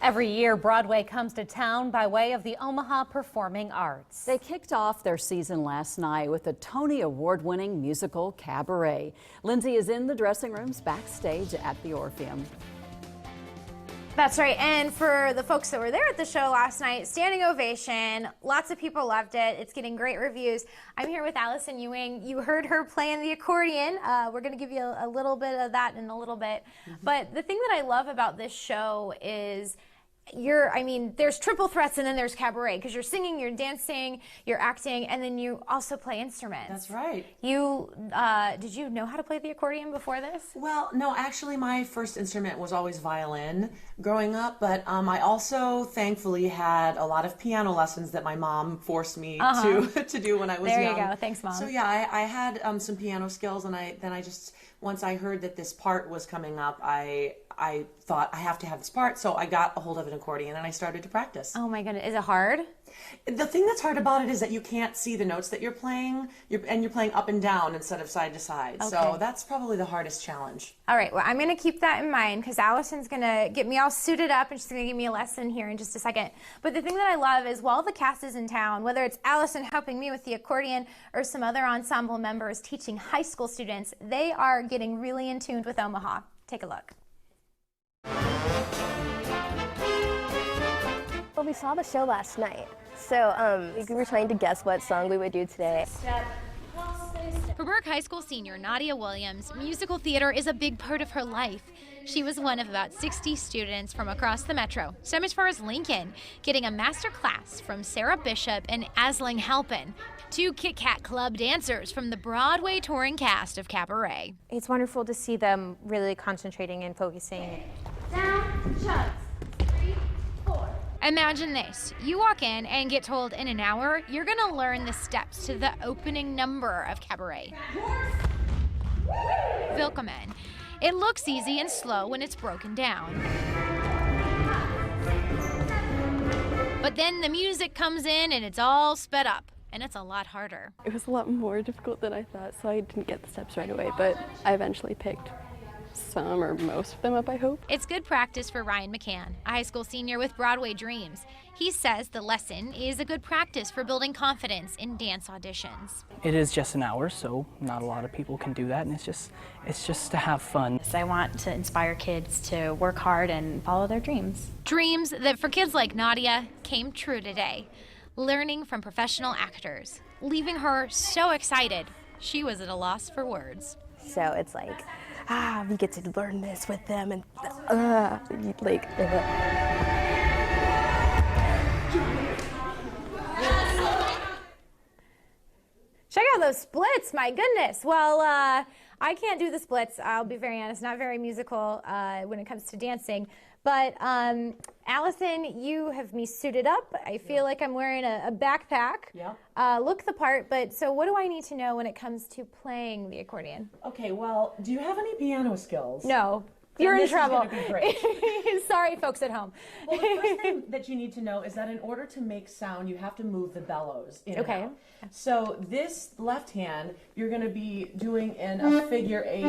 Every year, Broadway comes to town by way of the Omaha Performing Arts. They kicked off their season last night with the Tony Award-winning musical Cabaret. Lindsay is in the dressing rooms backstage at the Orpheum. That's right, and for the folks that were there at the show last night, standing ovation, lots of people loved it. It's getting great reviews. I'm here with Allison Ewing. You heard her playing the accordion. We're going to give you a little bit of that in a little bit. But the thing that I love about this show is there's triple threats and then there's cabaret, because you're singing, you're dancing, you're acting, and then you also play instruments. That's right. You, did you know how to play the accordion before this? Well, no, actually my first instrument was always violin growing up, but I also thankfully had a lot of piano lessons that my mom forced me to do when I was young. There you go. Thanks, Mom. So yeah, I had some piano skills, and then I just, once I heard that this part was coming up, I thought I have to have this part, so I got a hold of an accordion and I started to practice. Oh my goodness, is it hard? The thing that's hard about it is that you can't see the notes that you're playing, and you're playing up and down instead of side to side. Okay. So that's probably the hardest challenge. All right, well, I'm going to keep that in mind, because Allison's going to get me all suited up and she's going to give me a lesson here in just a second. But the thing that I love is while the cast is in town, whether it's Allison helping me with the accordion or some other ensemble members teaching high school students, they are getting really in tune with Omaha. Take a look. Well, we saw the show last night, so we were trying to guess what song we would do today. For Burke High School senior Nadia Williams, musical theater is a big part of her life. She was one of about 60 students from across the metro, some as far as Lincoln, getting a master class from Sarah Bishop and Asling Halpin, two Kit Kat Club dancers from the Broadway touring cast of Cabaret. It's wonderful to see them really concentrating and focusing. Down, chugs. 3, 4. Imagine this. You walk in and get told in an hour you're going to learn the steps to the opening number of Cabaret. Willkommen. It looks easy and slow when it's broken down. But then the music comes in and it's all sped up, and it's a lot harder. It was a lot more difficult than I thought, so I didn't get the steps right away, but I eventually picked some or most of them up, I hope. It's good practice for Ryan McCann, a high school senior with Broadway Dreams. He says the lesson is a good practice for building confidence in dance auditions. It is just an hour, so not a lot of people can do that, and it's just to have fun. I want to inspire kids to work hard and follow their dreams. Dreams that for kids like Nadia came true today. Learning from professional actors, leaving her so excited she was at a loss for words. So it's like, we get to learn this with them, and Check out those splits, my goodness. Well, I can't do the splits, I'll be very honest, not very musical when it comes to dancing. But Allison, you have me suited up. I feel like I'm wearing a backpack. Yeah. Look the part, but so what do I need to know when it comes to playing the accordion? Okay, well, do you have any piano skills? No. You're in trouble. This is gonna be great. Sorry, folks at home. Well, the first thing that you need to know is that in order to make sound, you have to move the bellows in and out. So this left hand, you're going to be doing in a figure 8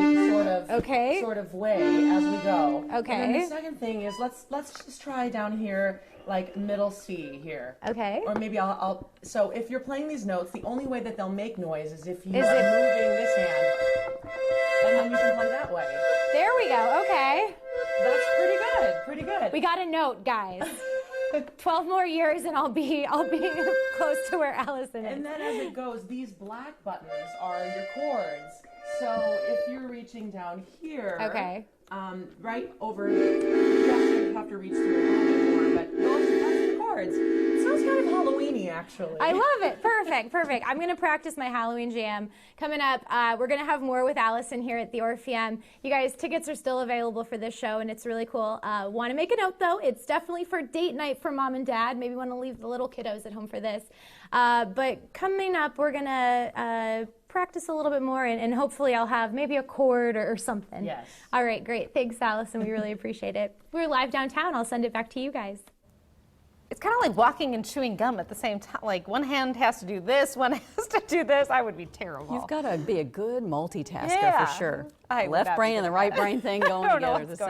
sort of way as we go. Okay. And then the second thing is let's just try down here, like middle C here. Okay. Or maybe so if you're playing these notes, the only way that they'll make noise is if you are moving this hand, and then you can play that way. There we go. Okay. That's pretty good. Pretty good. We got a note, guys. 12 more years and I'll be close to where Allison is. And then as it goes, these black buttons are your chords. So if you're reaching down here, right over, you have to reach through a little bit more, but that's the chords. It sounds kind of Halloween-y, actually. I love it. Perfect, perfect. I'm going to practice my Halloween jam. Coming up, we're going to have more with Allison here at the Orpheum. You guys, tickets are still available for this show, and it's really cool. Want to make a note, though, it's definitely for date night for mom and dad. Maybe want to leave the little kiddos at home for this. But coming up, we're going to practice a little bit more, and hopefully I'll have maybe a chord or something. Yes. All right, great. Thanks, Allison. We really appreciate it. We're live downtown. I'll send it back to you guys. It's kind of like walking and chewing gum at the same time. Like one hand has to do this, one has to do this. I would be terrible. You've got to be a good multitasker for sure. Left brain and the right brain thing going together at the same time.